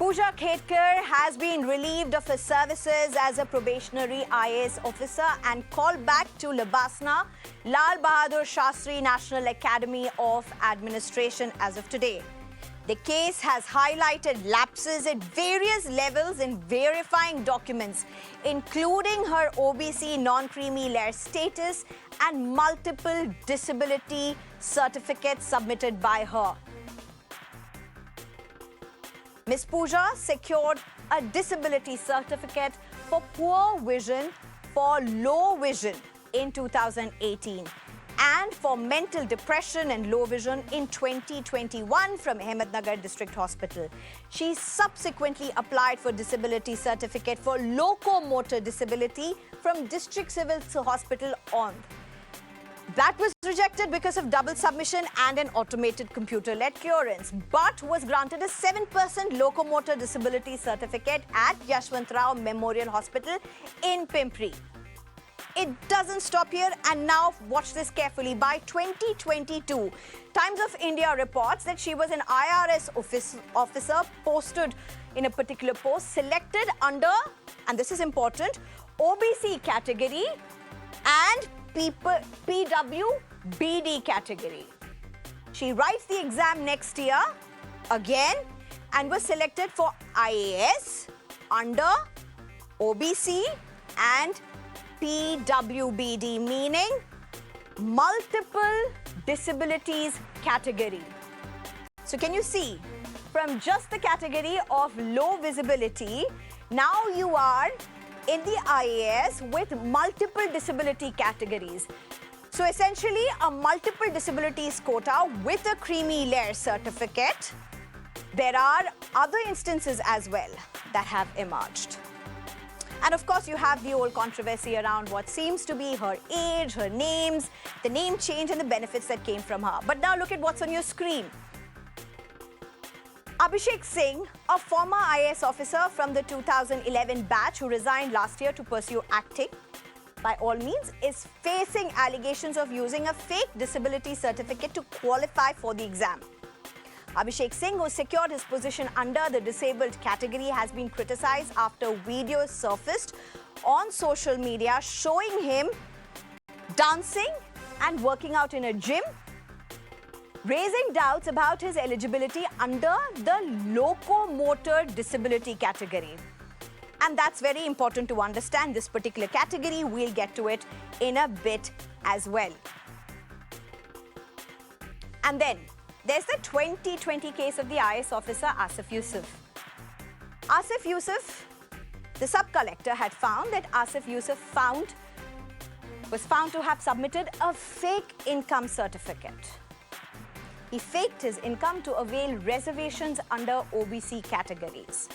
Puja Khedkar has been relieved of his services as a probationary IAS officer and called back to Labasna, Lal Bahadur Shastri National Academy of Administration as of today. The case has highlighted lapses at various levels in verifying documents, including her OBC non-creamy layer status and multiple disability certificates submitted by her. Ms. Puja secured a disability certificate for poor vision for low vision in 2018 and for mental depression and low vision in 2021 from Ahmednagar District Hospital. She subsequently applied for disability certificate for locomotor disability from District Civil Hospital on. That was rejected because of double submission and an automated computer-led clearance, but was granted a 7% locomotor disability certificate at Yashwantrao Memorial Hospital in Pimpri. It doesn't stop here, and now watch this carefully. By 2022, Times of India reports that she was an IRS officer posted in a particular post, selected under, and this is important, OBC category and PWBD category. She writes the exam next year again and was selected for IAS under OBC and PWBD, meaning multiple disabilities category. So can you see, from just the category of low visibility, now you are in the IAS with multiple disability categories. So essentially a multiple disabilities quota with a creamy layer certificate. There are other instances as well that have emerged. And of course, you have the old controversy around what seems to be her age, her names, the name change and the benefits that came from her. But now look at what's on your screen. Abhishek Singh, a former IAS officer from the 2011 batch who resigned last year to pursue acting, by all means, is facing allegations of using a fake disability certificate to qualify for the exam. Abhishek Singh, who secured his position under the disabled category, has been criticized after videos surfaced on social media showing him dancing and working out in a gym, raising doubts about his eligibility under the locomotor disability category. And that's very important to understand this particular category. We'll get to it in a bit as well. And then there's the 2020 case of the IAS officer Asif Yusuf. Asif Yusuf, the sub-collector had found that Asif Yusuf was found to have submitted a fake income certificate. He faked his income to avail reservations under OBC categories.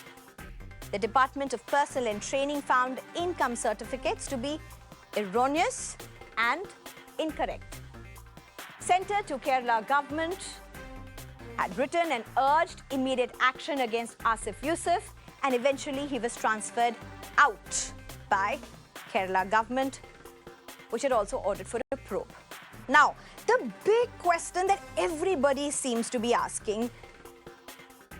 The Department of Personnel and Training found income certificates to be erroneous and incorrect. Centre to Kerala government had written and urged immediate action against Asif Yusuf, and eventually he was transferred out by Kerala government, which had also ordered for a probe. Now, the big question that everybody seems to be asking,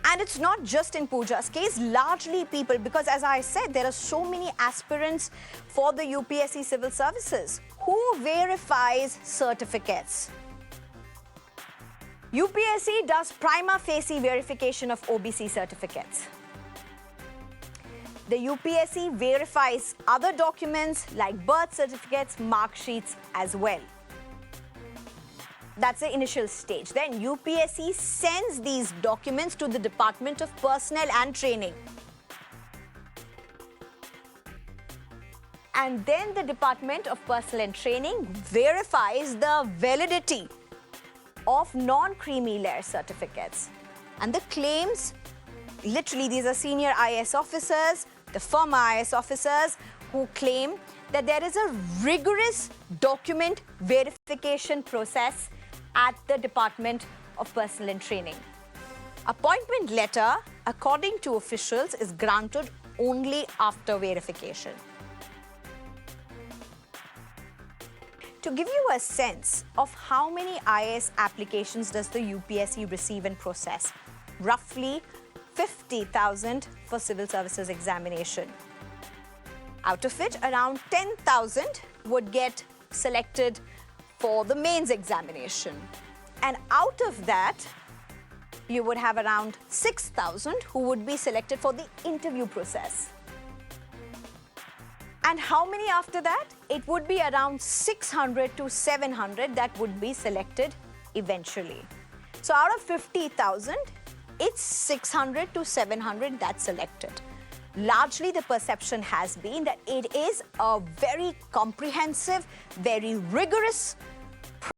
and it's not just in Puja's case, largely people, because as I said, there are so many aspirants for the UPSC civil services. Who verifies certificates? UPSC does prima facie verification of OBC certificates. The UPSC verifies other documents like birth certificates, mark sheets as well. That's the initial stage. Then UPSC sends these documents to the Department of Personnel and Training. And then the Department of Personnel and Training verifies the validity of non-creamy layer certificates. And the claims, literally these are senior IAS officers, the former IAS officers who claim that there is a rigorous document verification process at the Department of Personnel and Training. Appointment letter, according to officials, is granted only after verification. To give you a sense of how many IAS applications does the UPSC receive and process, roughly 50,000 for civil services examination. Out of it, around 10,000 would get selected for the mains examination. And out of that, you would have around 6,000 who would be selected for the interview process. And how many after that? It would be around 600 to 700 that would be selected eventually. So out of 50,000, it's 600 to 700 that's selected. Largely, the perception has been that it is a very comprehensive, very rigorous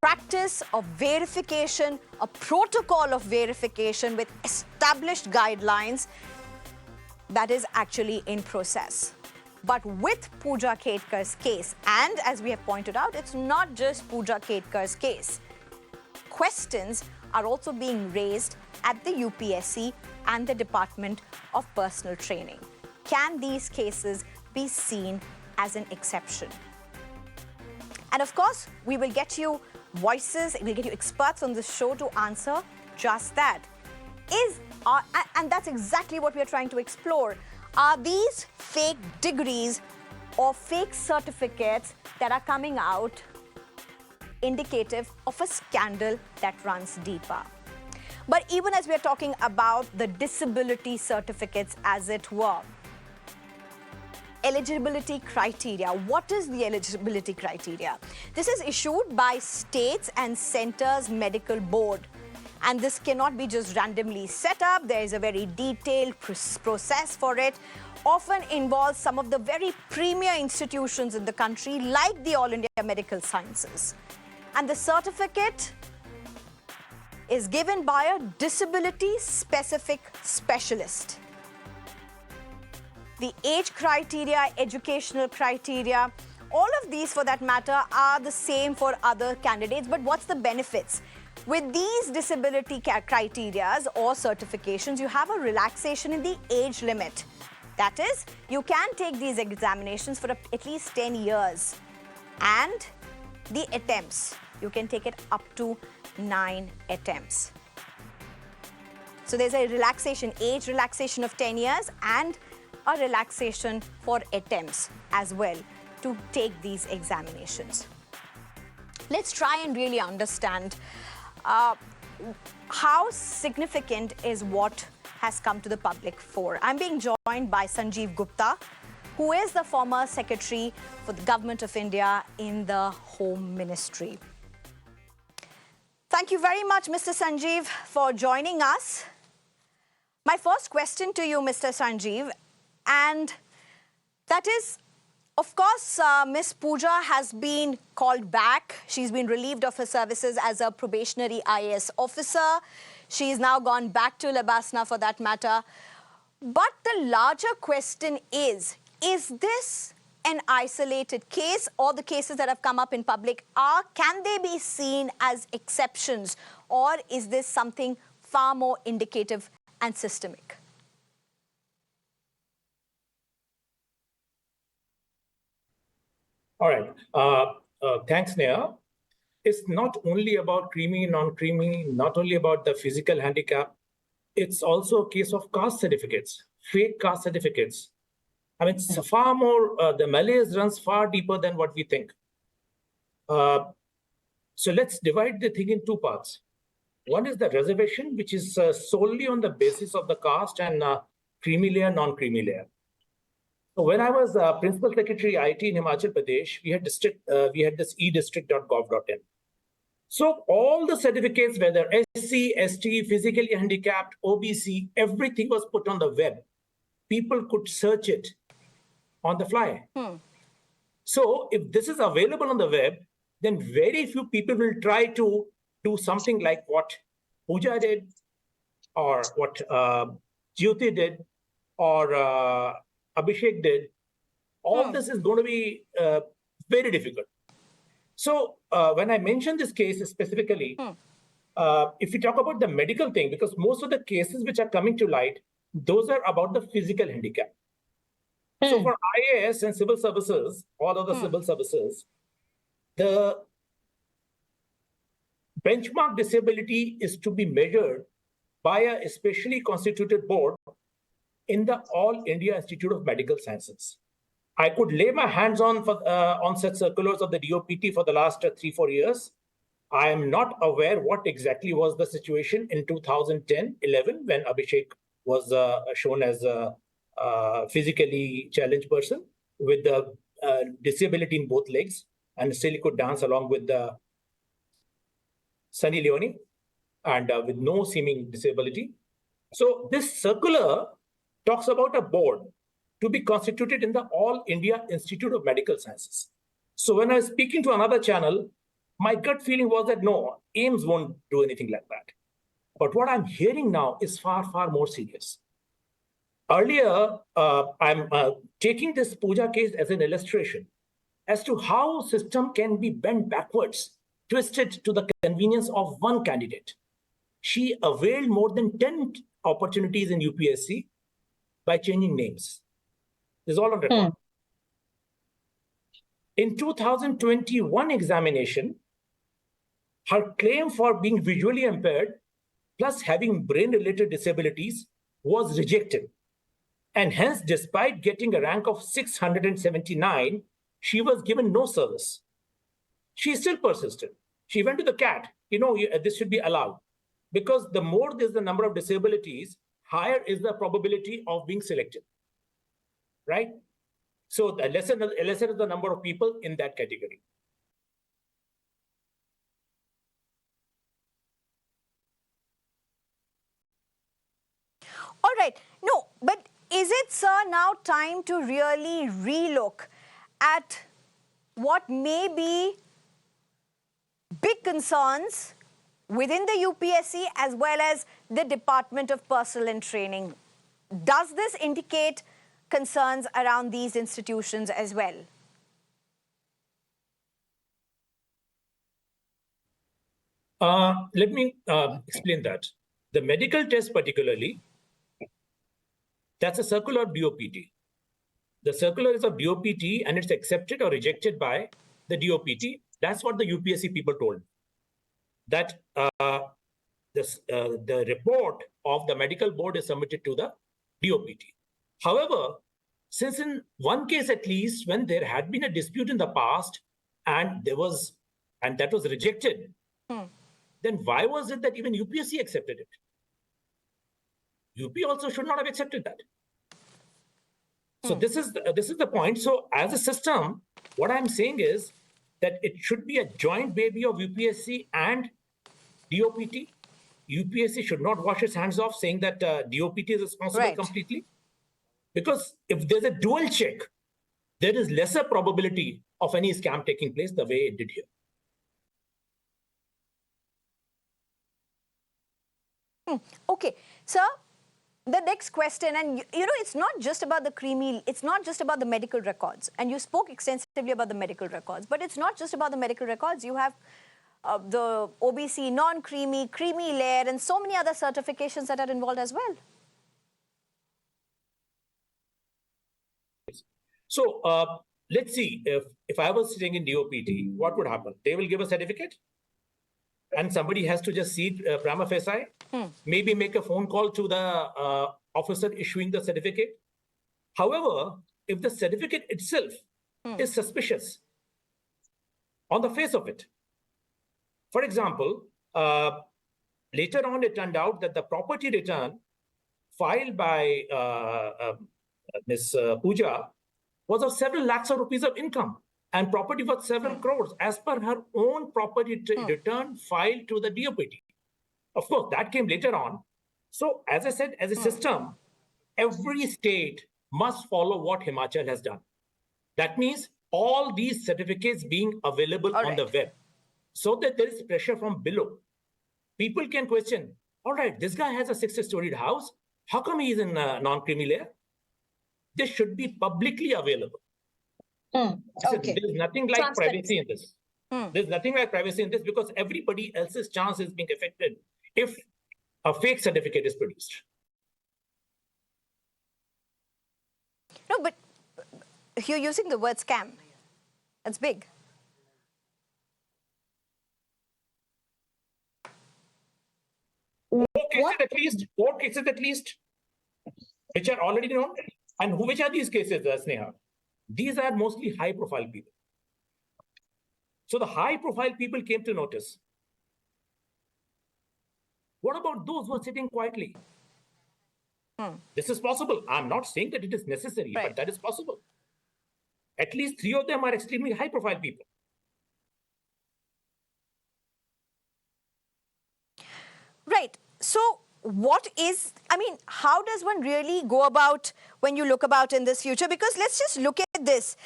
practice of verification, a protocol of verification with established guidelines that is actually in process. But with Puja Khedkar's case, and as we have pointed out, it's not just Puja Khedkar's case. Questions are also being raised at the UPSC and the Department of Personal Training. Can these cases be seen as an exception? And of course, we will get you voices, we'll get you experts on this show to answer just that. And that's exactly what we are trying to explore. Are these fake degrees or fake certificates that are coming out indicative of a scandal that runs deeper? But even as we're talking about the disability certificates, as it were, eligibility criteria. What is the eligibility criteria? This is issued by states and centers medical board. And this cannot be just randomly set up. There is a very detailed process for it. Often involves some of the very premier institutions in the country, like the All India Medical Sciences. And the certificate is given by a disability-specific specialist. The age criteria, educational criteria, all of these, for that matter, are the same for other candidates. But what's the benefits? With these disability criteria or certifications, you have a relaxation in the age limit. That is, you can take these examinations for at least 10 years. And the attempts, you can take it up to 9 attempts. So there's a relaxation, age relaxation of 10 years and a relaxation for attempts as well to take these examinations. Let's try and really understand how significant is what has come to the public for. I'm being joined by Sanjeev Gupta, who is the former Secretary for the Government of India in the Home Ministry. Thank you very much, Mr. Sanjeev, for joining us. My first question to you, Mr. Sanjeev, and that is, of course, Ms. Puja has been called back. She's been relieved of her services as a probationary IAS officer. She's now gone back to Labasna for that matter. But the larger question is this an isolated case, or the cases that have come up in public can they be seen as exceptions, or is this something far more indicative and systemic? All right. Thanks, Sneha. It's not only about creamy, non-creamy, not only about the physical handicap. It's also a case of caste certificates, fake caste certificates. I mean, it's far more, the malaise runs far deeper than what we think. So let's divide the thing in two parts. One is the reservation, which is solely on the basis of the caste and creamy layer, non-creamy layer. So when I was Principal Secretary IT in Himachal Pradesh, we had this e-district.gov.in. So all the certificates, whether SC, ST, physically handicapped, OBC, everything was put on the web. People could search it on the fly. So if this is available on the web, then very few people will try to do something like what Puja did, or what Jyoti did, or Abhishek did. All this is going to be very difficult. So when I mention this case specifically, if we talk about the medical thing, because most of the cases which are coming to light, those are about the physical handicap. So for IAS and civil services, all other civil services, the benchmark disability is to be measured by a specially constituted board in the All India Institute of Medical Sciences. I could lay my hands on such circulars of the DOPT for the last 3-4 years. I am not aware what exactly was the situation in 2010-11 when Abhishek was shown as a physically challenged person with the disability in both legs and still he could dance along with Sunny Leone and with no seeming disability. So this circular talks about a board to be constituted in the All India Institute of Medical Sciences. So when I was speaking to another channel, my gut feeling was that no, AIIMS won't do anything like that. But what I'm hearing now is far, far more serious. Earlier, I'm taking this Puja case as an illustration as to how system can be bent backwards, twisted to the convenience of one candidate. She availed more than 10 opportunities in UPSC by changing names. This is all on record. In 2021 examination, her claim for being visually impaired plus having brain-related disabilities was rejected. And hence, despite getting a rank of 679, she was given no service. She still persisted. She went to the CAT. This should be allowed. Because the more there's the number of disabilities, higher is the probability of being selected. Right? So the lesser is the number of people in that category. All right. No, but is it, sir, now time to really relook at what may be big concerns within the UPSC as well as the Department of Personnel and Training? Does this indicate concerns around these institutions as well? Let me explain that. The medical test particularly, that's a circular of DOPT. The circular is of DOPT and it's accepted or rejected by the DOPT. That's what the UPSC people told. That the report of the medical board is submitted to the DOPT. However, since in one case at least, when there had been a dispute in the past and that was rejected, then why was it that even UPSC accepted it? UP also should not have accepted that. So this is the point. So as a system, what I'm saying is that it should be a joint baby of UPSC and DOPT. UPSC should not wash its hands off saying that DOPT is responsible completely. Because if there's a dual check, there is lesser probability of any scam taking place the way it did here. Okay, sir, the next question, and it's not just about it's not just about the medical records. And you spoke extensively about the medical records, but it's not just about the medical records. You have the OBC, non-creamy, creamy layer, and so many other certifications that are involved as well. So let's see, if I was sitting in DOPT, what would happen? They will give a certificate and somebody has to just see it prima facie, maybe make a phone call to the officer issuing the certificate. However, if the certificate itself is suspicious on the face of it, for example, later on it turned out that the property return filed by Ms. Puja was of several lakhs of rupees of income and property worth several crores as per her own property return filed to the DOPT. Of course, that came later on. So as I said, as a system, every state must follow what Himachal has done. That means all these certificates being available on the web so that there is pressure from below. People can question, all right, this guy has a 60-storied house. How come he is in non-creamy layer? This should be publicly available. Okay. There's nothing like privacy in this. There's nothing like privacy in this because everybody else's chance is being affected if a fake certificate is produced. No, but you're using the word scam. That's big. Okay, Court cases at least, which are already known. And which are these cases, Sneha? These are mostly high-profile people. So the high-profile people came to notice. What about those who are sitting quietly? This is possible. I'm not saying that it is necessary, Right. but that is possible. At least 3 of them are extremely high-profile people. Right. So how does one really go about when you look about in this future? Because let's just look at this.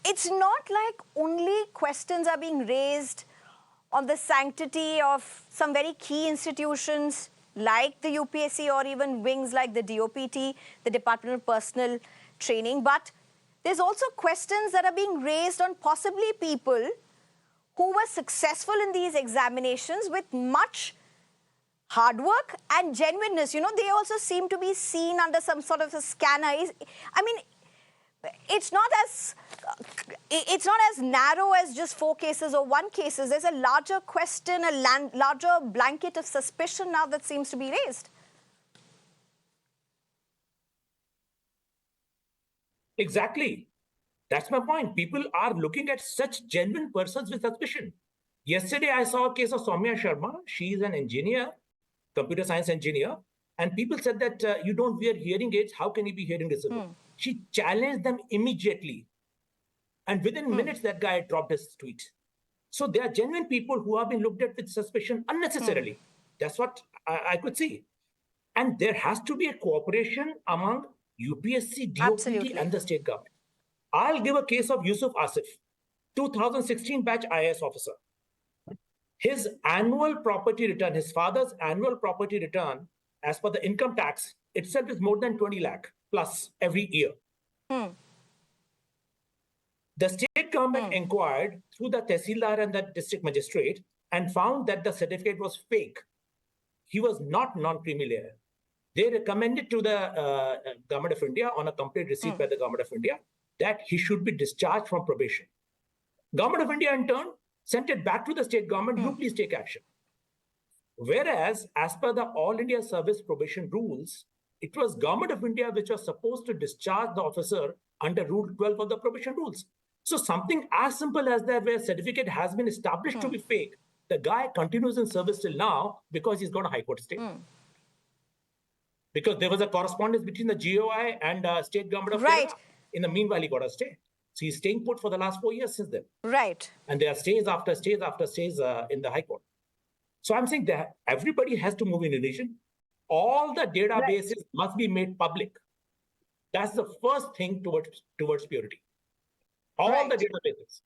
It's not like only questions are being raised on the sanctity of some very key institutions like the UPSC or even wings like the DOPT, the Department of Personal Training, but there's also questions that are being raised on possibly people who were successful in these examinations with much hard work and genuineness. They also seem to be seen under some sort of a scanner. It's not as narrow as just 4 cases or 1 cases. There's a larger question, a larger blanket of suspicion now that seems to be raised. Exactly. That's my point. People are looking at such genuine persons with suspicion. Yesterday, I saw a case of Soumya Sharma. She is an engineer, computer science engineer. And people said that you don't wear hearing aids. How can you be hearing disabled? She challenged them immediately. And within minutes, that guy dropped his tweet. So there are genuine people who have been looked at with suspicion unnecessarily. That's what I could see. And there has to be a cooperation among UPSC, DOPT, Absolutely. and the state government. I'll give a case of Yusuf Asif, 2016 batch IAS officer. His annual property return, his father's annual property return, as per the income tax itself, is more than 20 lakh plus every year. The state government inquired through the Tehsildar and the district magistrate and found that the certificate was fake. He was not non-creamy layer. They recommended to the Government of India on a complaint received by the Government of India that he should be discharged from probation. Government of India, in turn, sent it back to the state government, you please take action. Whereas, as per the All India Service Probation rules, it was Government of India which was supposed to discharge the officer under Rule 12 of the probation rules. So something as simple as that, where certificate has been established to be fake, the guy continues in service till now because he's got a high court stay. Because there was a correspondence between the GOI and state government of Kerala. In the meanwhile, he got a stay. So he's staying put for the last 4 years since then. Right. And there are stays after stays after stays in the High Court. So I'm saying that everybody has to move in unison. All the databases must be made public. That's the first thing towards purity. All the databases.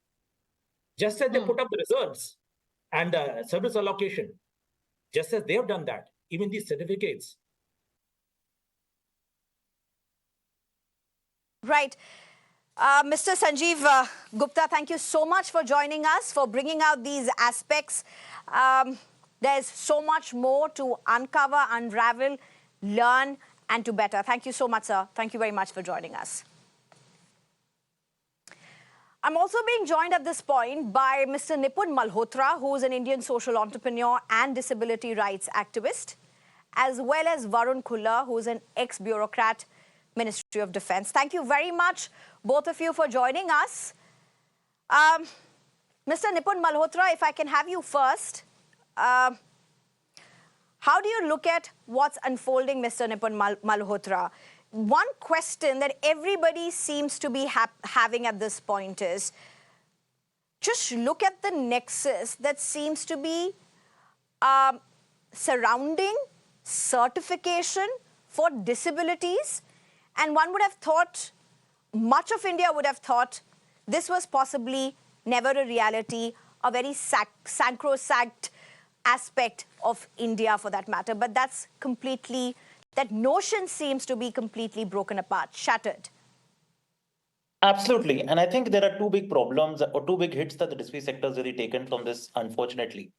Just as they put up the results and service allocation, just as they have done that, even these certificates. Right. Mr. Sanjeev Gupta, thank you so much for joining us, for bringing out these aspects. There's so much more to uncover, unravel, learn, and to better. Thank you so much, sir. Thank you very much for joining us. I'm also being joined at this point by Mr. Nipun Malhotra, who is an Indian social entrepreneur and disability rights activist, as well as Varun Khullar, who is an ex-bureaucrat, Ministry of Defense. Thank you very much, both of you, for joining us. Mr. Nipun Malhotra, if I can have you first. How do you look at what's unfolding, Mr. Nipun Malhotra? One question that everybody seems to be having at this point is, just look at the nexus that seems to be surrounding certification for disabilities. And one would have thought, much of India would have thought, this was possibly never a reality, a very sacrosanct aspect of India for that matter. But that's completely, that notion seems to be completely broken apart, shattered. Absolutely. And I think there are 2 big problems or 2 big hits that the disability sector has really taken from this, unfortunately.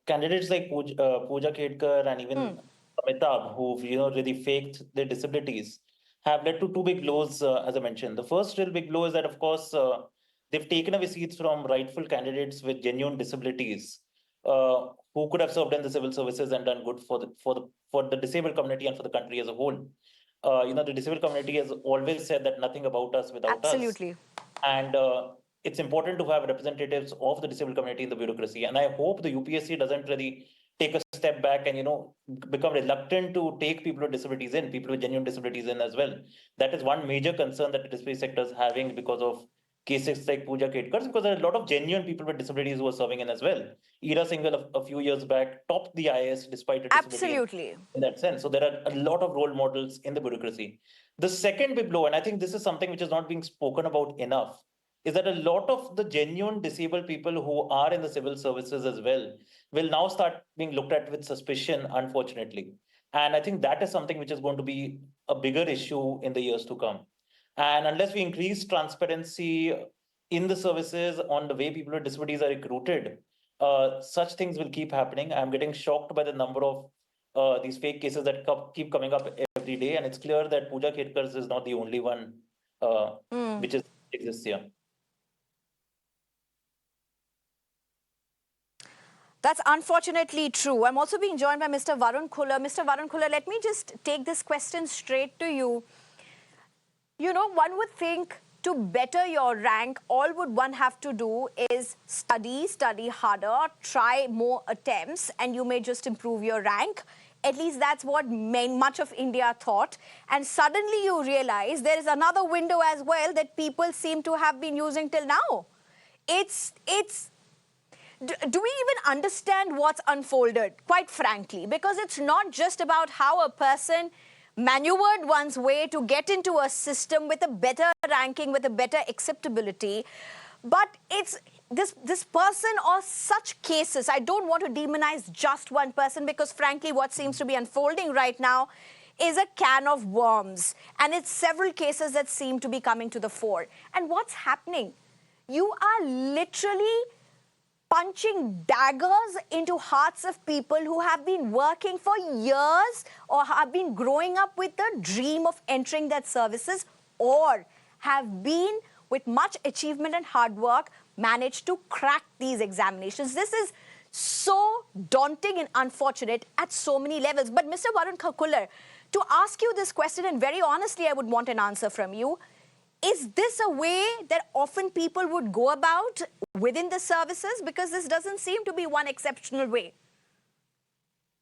Candidates like Puja Khedkar and even Amitabh, who've really faked their disabilities, have led to 2 big blows, as I mentioned. The first real big blow is that, of course, they've taken away seats from rightful candidates with genuine disabilities who could have served in the civil services and done good for the disabled community and for the country as a whole. The disabled community has always said that nothing about us without us. Absolutely. And it's important to have representatives of the disabled community in the bureaucracy. And I hope the UPSC doesn't really take a step back and become reluctant to take people with disabilities in, people with genuine disabilities in as well. That is one major concern that the disability sector is having because of cases like Puja Khedkars, because there are a lot of genuine people with disabilities who are serving in as well. Ira Singhal a few years back topped the IS despite a disability. Absolutely. In that sense. So there are a lot of role models in the bureaucracy. The second big blow, and I think this is something which is not being spoken about enough, is that a lot of the genuine disabled people who are in the civil services as well will now start being looked at with suspicion, unfortunately. And I think that is something which is going to be a bigger issue in the years to come. And unless we increase transparency in the services on the way people with disabilities are recruited, such things will keep happening. I'm getting shocked by the number of these fake cases that keep coming up every day. And it's clear that Puja Khedkars is not the only one which exists here. That's unfortunately true. I'm also being joined by Mr. Varun Khullar. Mr. Varun Khullar, let me just take this question straight to you. One would think to better your rank, all one have to do is study harder, try more attempts, and you may just improve your rank. At least that's what much of India thought. And suddenly you realize there is another window as well that people seem to have been using till now. Do we even understand what's unfolded, quite frankly? Because it's not just about how a person maneuvered one's way to get into a system with a better ranking, with a better acceptability, but it's this person or such cases. I don't want to demonize just one person because frankly what seems to be unfolding right now is a can of worms, and it's several cases that seem to be coming to the fore. And what's happening? You are literally punching daggers into hearts of people who have been working for years or have been growing up with the dream of entering that services, or have been, with much achievement and hard work, managed to crack these examinations. This is so daunting and unfortunate at so many levels. But Mr. Varun Khullar, to ask you this question, and very honestly I would want an answer from you, is this a way that often people would go about within the services? Because this doesn't seem to be one exceptional way.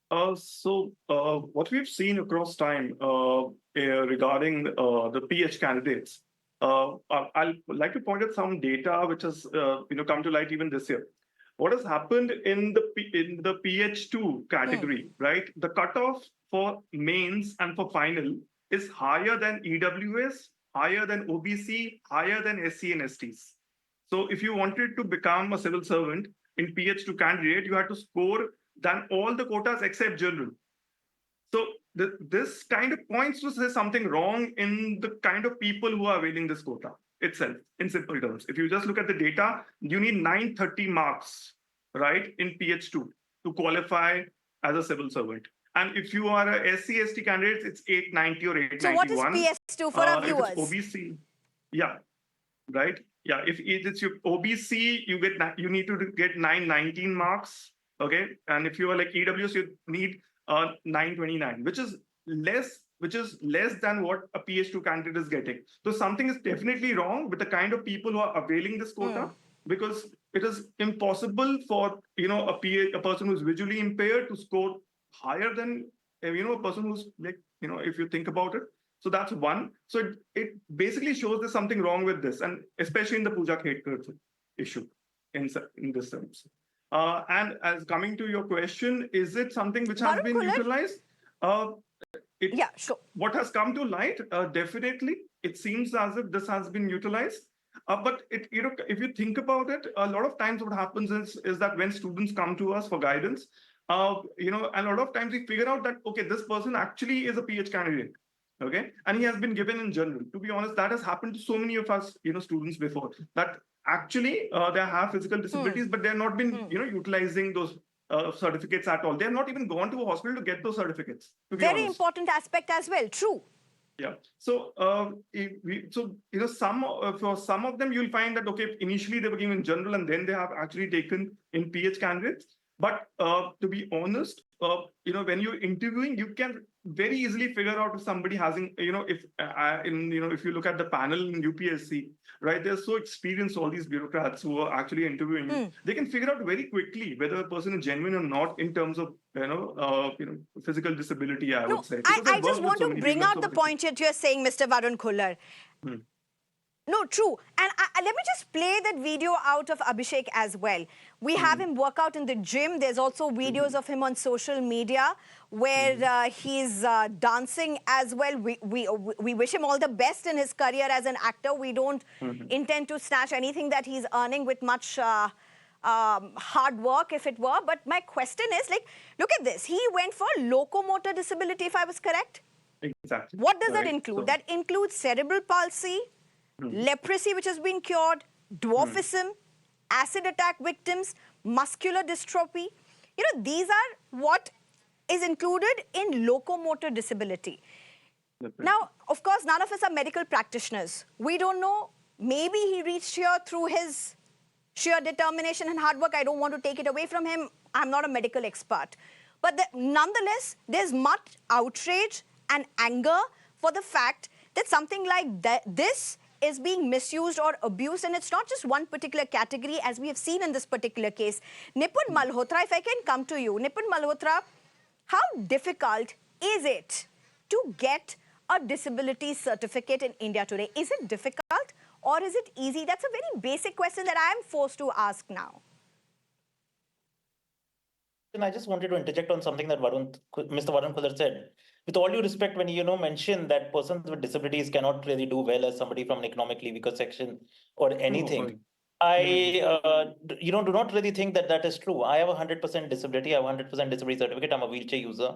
What we've seen across time regarding the PH candidates, I'll like to point out some data which has come to light even this year. What has happened in the PH2 category, right? The cutoff for mains and for final is higher than EWS, higher than OBC, higher than SC and STs. So if you wanted to become a civil servant in PH2 candidate, you had to score than all the quotas except general. So this kind of points to say something wrong in the kind of people who are availing this quota itself, in simple terms. If you just look at the data, you need 930 marks, right, in PH2 to qualify as a civil servant. And if you are a SC, ST candidate, it's 890 or 891. So what is PS2 for our viewers? If it's OBC, yeah, right? Yeah, if it's your OBC, you need to get 919 marks, okay? And if you are like EWS, you need 929, which is less than what a PH2 candidate is getting. So something is definitely wrong with the kind of people who are availing this quota, because it is impossible for a person who's visually impaired to score higher than a person who's like if you think about it. So that's one. So it basically shows there's something wrong with this, and especially in the Puja Khedkar issue in this sense. And as coming to your question, is it something which has been utilized? Yeah, sure. What has come to light, definitely, it seems as if this has been utilized. But if you think about it, a lot of times what happens is that when students come to us for guidance, a lot of times we figure out that, okay, this person actually is a PH candidate, okay? And he has been given in general. To be honest, that has happened to so many of us, students before, that actually they have physical disabilities, but they're not been, utilizing those certificates at all. They're not even gone to a hospital to get those certificates. Very important aspect as well. True. Yeah. So, for some of them, you'll find that, okay, initially they were given in general and then they have actually taken in PH candidates. But to be honest, when you're interviewing, you can very easily figure out if somebody hasn't, if you look at the panel in UPSC, right? They're so experienced, all these bureaucrats who are actually interviewing. They can figure out very quickly whether a person is genuine or not in terms of, physical disability, I would say. I just want to bring out the point that you're saying, Mr. Varun Khullar. No, true. And let me just play that video out of Abhishek as well. We have him work out in the gym. There's also videos of him on social media where he's dancing as well. We wish him all the best in his career as an actor. We don't intend to snatch anything that he's earning with much hard work, if it were. But my question is, look at this. He went for locomotor disability, if I was correct. Exactly. What does that include? So, that includes cerebral palsy, leprosy, which has been cured, dwarfism, acid attack victims, muscular dystrophy. These are what is included in locomotor disability. Now, of course, none of us are medical practitioners. We don't know. Maybe he reached here through his sheer determination and hard work. I don't want to take it away from him. I'm not a medical expert. But nonetheless, there's much outrage and anger for the fact that something like this is being misused or abused, and it's not just one particular category, as we have seen in this particular case. Nipun Malhotra, if I can come to you. Nipun Malhotra, how difficult is it to get a disability certificate in India today? Is it difficult or is it easy? That's a very basic question that I am forced to ask now. And I just wanted to interject on something that Mr. Varun Khullar said. With all due respect, when you mention that persons with disabilities cannot really do well as somebody from an economically weaker section or anything, I do not really think that that is true. I have a 100% disability. I have a 100% disability certificate. I'm a wheelchair user.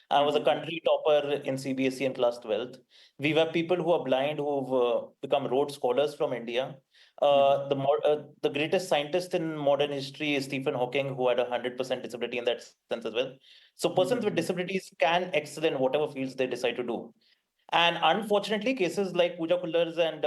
I was a country topper in CBSE in class 12th. We have people who are blind who've become Rhodes Scholars from India. The greatest scientist in modern history is Stephen Hawking, who had a 100% disability in that sense as well. So persons with disabilities can excel in whatever fields they decide to do. And unfortunately, cases like Puja Khullar's and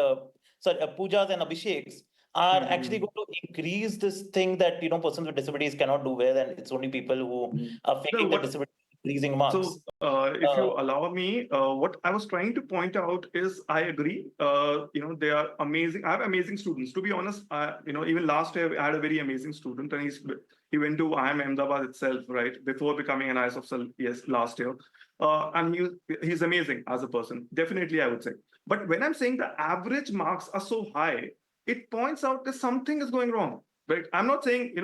Puja's and Abhishek's are actually going to increase this thing that persons with disabilities cannot do well, and it's only people who are faking the disability increasing marks. So, if you allow me, what I was trying to point out is I agree. They are amazing. I have amazing students. To be honest, even last year I had a very amazing student, and he went to IIM Ahmedabad itself, right, before becoming an IS officer. Yes, last year, and he's amazing as a person. Definitely, I would say. But when I'm saying the average marks are so high, it points out that something is going wrong. Right? I'm not saying,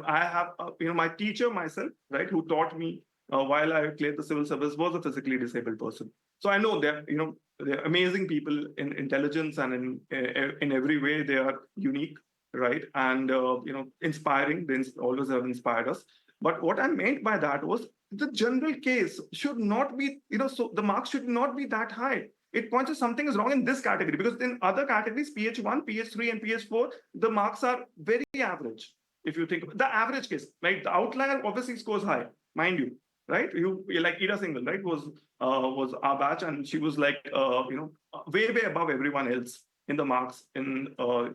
I have, my teacher myself, right, who taught me while I cleared the civil service was a physically disabled person. So I know they're amazing people in intelligence and in every way they are unique, right? And, inspiring. They always have inspired us. But what I meant by that was the general case should not be, so the marks should not be that high. It points to something is wrong in this category, because in other categories, PH1, PH3, and PH4, the marks are very average. If you think the average case, right? The outlier obviously scores high, mind you, right? You like Ida Singhal, right? Was our batch, and she was like, way above everyone else in the marks in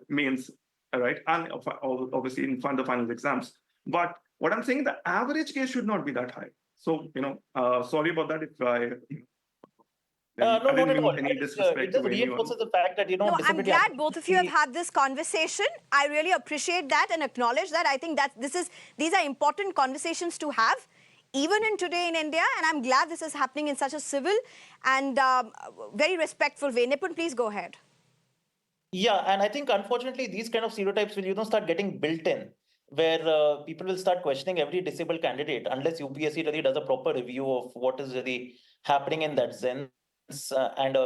mains, right? And obviously in the final exams. But what I'm saying, the average case should not be that high. So, sorry about that if I. No, not at all. Any disrespect it just reinforces the fact that, No, I'm glad both of you have had this conversation. I really appreciate that and acknowledge that. I think that these are important conversations to have, even in today in India. And I'm glad this is happening in such a civil and very respectful way. Nipun, please go ahead. Yeah, and I think, unfortunately, these kind of stereotypes will, start getting built in, where people will start questioning every disabled candidate unless UPSC really does a proper review of what is really happening in that sense. And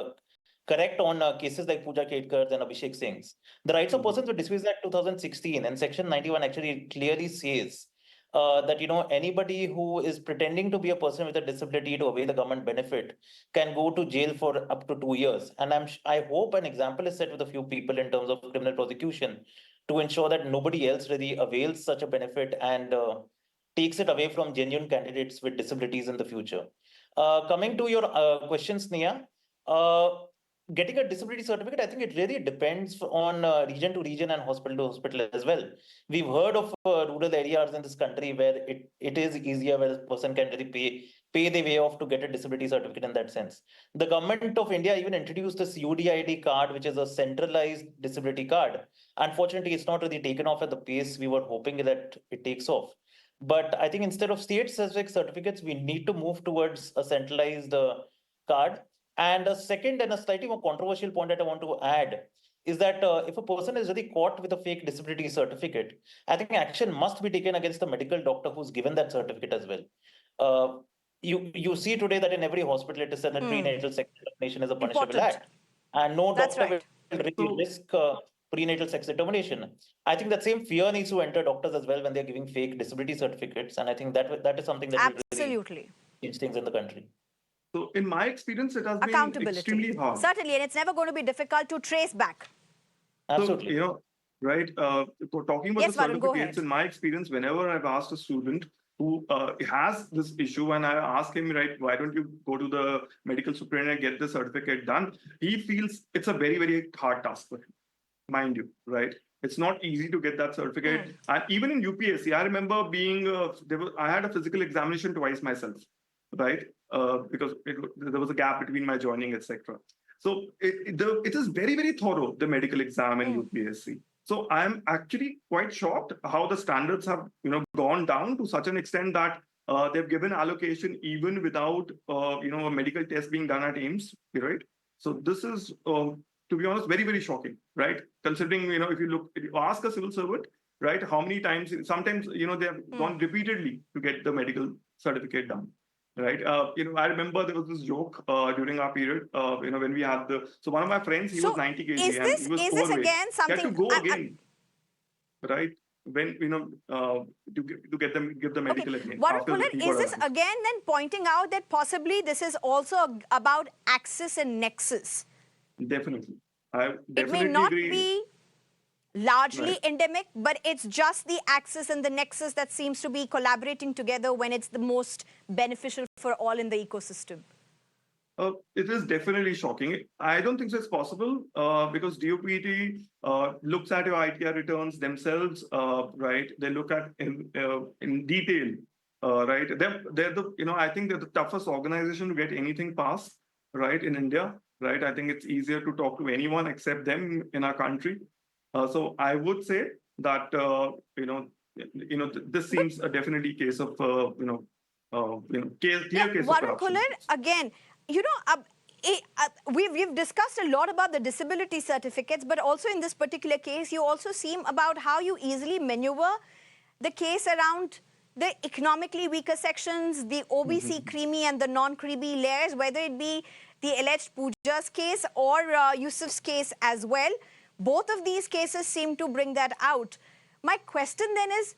correct on cases like Puja Khedkar and Abhishek Singh's. The Rights of Persons with Disabilities Act 2016 and Section 91 actually clearly says that anybody who is pretending to be a person with a disability to avail the government benefit can go to jail for up to 2 years. And I hope an example is set with a few people in terms of criminal prosecution to ensure that nobody else really avails such a benefit and takes it away from genuine candidates with disabilities in the future. Coming to your question, Sneha, getting a disability certificate, I think it really depends on region to region and hospital to hospital as well. We've heard of rural areas in this country where it is easier, where a person can really pay the way off to get a disability certificate in that sense. The government of India even introduced this UDID card, which is a centralized disability card. Unfortunately, it's not really taken off at the pace we were hoping that it takes off. But I think instead of state-specific certificates, we need to move towards a centralized card. And a second and a slightly more controversial point that I want to add is that if a person is really caught with a fake disability certificate, I think action must be taken against the medical doctor who's given that certificate as well. You see today that in every hospital it is said that prenatal sex determination is a punishable Important. act, and no That's doctor right. will really risk prenatal sex determination. I think that same fear needs to enter doctors as well when they're giving fake disability certificates, and I think that is something that will really Absolutely. change things in the country. So in my experience, it has been Accountability. extremely hard. Certainly, and it's never going to be difficult to trace back. Absolutely. So, right, talking about Yes, the Varun, go certificates, ahead. in my experience, whenever I've asked a student who has this issue and I ask him, right, why don't you go to the medical superintendent and get the certificate done? He feels it's a very, very hard task for him, mind you, right? It's not easy to get that certificate. And even in UPSC, I remember being, I had a physical examination twice myself, right? Because there was a gap between my joining, etc. So it is very, very thorough, the medical exam in UPSC. So I'm actually quite shocked how the standards have, gone down to such an extent that they've given allocation even without, a medical test being done at AIIMS, right? So this is, to be honest, very, very shocking, right? Considering, if you ask a civil servant, right, how many times, sometimes, they have gone repeatedly to get the medical certificate done. Right. I remember there was this joke during our period, when we had so one of my friends, he was 90 kg and he was is this overweight. again something? He had to go again, right? When, to give the medical again. Varun Khullar, is this again then pointing out that possibly this is also about axis and nexus? Definitely. I definitely it may not agree. be largely Right. endemic, but it's just the axis and the nexus that seems to be collaborating together when it's the most beneficial for all in the ecosystem. It is definitely shocking. I don't think so it's possible because DOPT looks at your ITR returns themselves, right? They look at in detail, right? They're the, I think they're the toughest organization to get anything passed, right, in India, right? I think it's easier to talk to anyone except them in our country. So I would say that this seems definitely case of clear case of Varun corruption. Khullar, again, we've discussed a lot about the disability certificates, but also in this particular case, you also seem about how you easily maneuver the case around the economically weaker sections, the OBC creamy and the non-creamy layers, whether it be the alleged Puja's case or Yusuf's case as well. Both of these cases seem to bring that out. My question then is,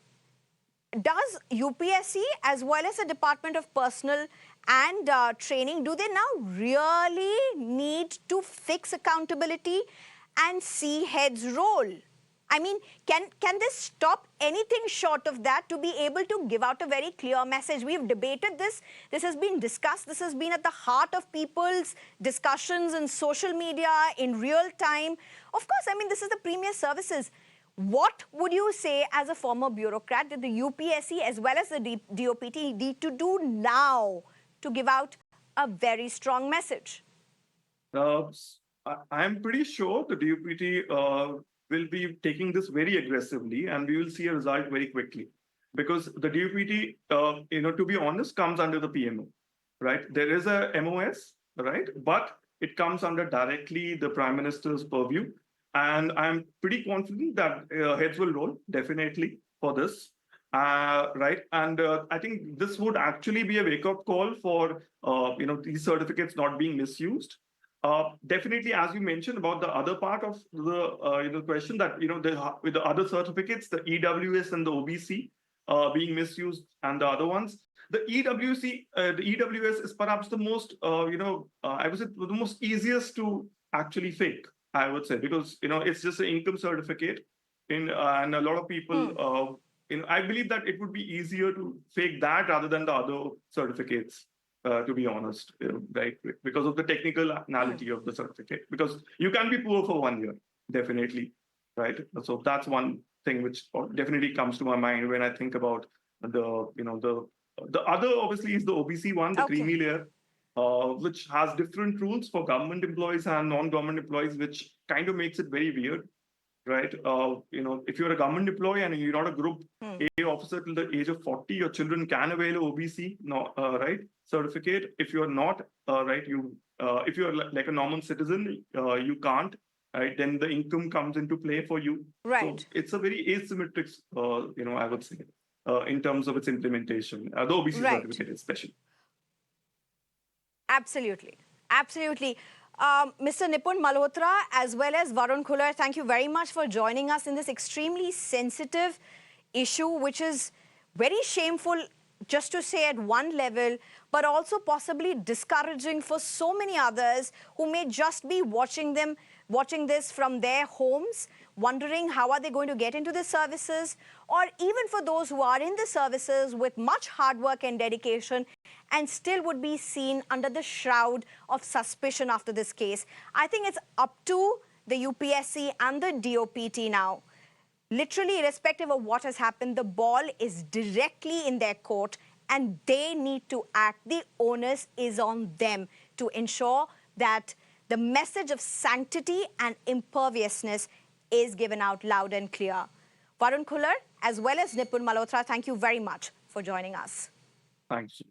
does UPSC as well as the Department of Personnel and Training, do they now really need to fix accountability and see heads roll? I mean, can this stop anything short of that to be able to give out a very clear message? We've debated this. This has been discussed. This has been at the heart of people's discussions in social media, in real time. Of course, I mean, this is the premier services. What would you say as a former bureaucrat that the UPSC as well as the DOPT need to do now to give out a very strong message? I'm pretty sure the DOPT will be taking this very aggressively and we will see a result very quickly. Because the DOPT, to be honest, comes under the PMO, right? There is a MOS, right? But it comes under directly the Prime Minister's purview. And I'm pretty confident that heads will roll, definitely, for this. Right. And I think this would actually be a wake-up call for, these certificates not being misused. Definitely, as you mentioned about the other part of the question that, with the other certificates, the EWS and the OBC being misused and the other ones, the EWS is perhaps the most, I would say the most easiest to actually fake, I would say, because, it's just an income certificate and a lot of people, I believe that it would be easier to fake that rather than the other certificates. to be honest, right? Because of the technicality of the certificate. Because you can be poor for 1 year, definitely, right? So that's one thing which definitely comes to my mind when I think about the other obviously is the OBC one, the creamy layer, which has different rules for government employees and non-government employees, which kind of makes it very weird, right? If you're a government employee and you're not a group A officer till the age of 40, your children can avail a OBC, right, certificate. If you're not, right, if you're like a normal citizen, you can't, right? Then the income comes into play for you. Right. So it's a very asymmetric, I would say, in terms of its implementation, the OBC certificate especially. Absolutely. Absolutely. Mr. Nipun Malhotra, as well as Varun Khullar, thank you very much for joining us in this extremely sensitive issue, which is very shameful, just to say at one level, but also possibly discouraging for so many others who may just be watching this from their homes, wondering how are they going to get into the services, or even for those who are in the services with much hard work and dedication and still would be seen under the shroud of suspicion after this case. I think it's up to the UPSC and the DOPT now. Literally, irrespective of what has happened, the ball is directly in their court and they need to act. The onus is on them to ensure that the message of sanctity and imperviousness is given out loud and clear. Varun Khullar, as well as Nipun Malhotra, thank you very much for joining us. Thanks.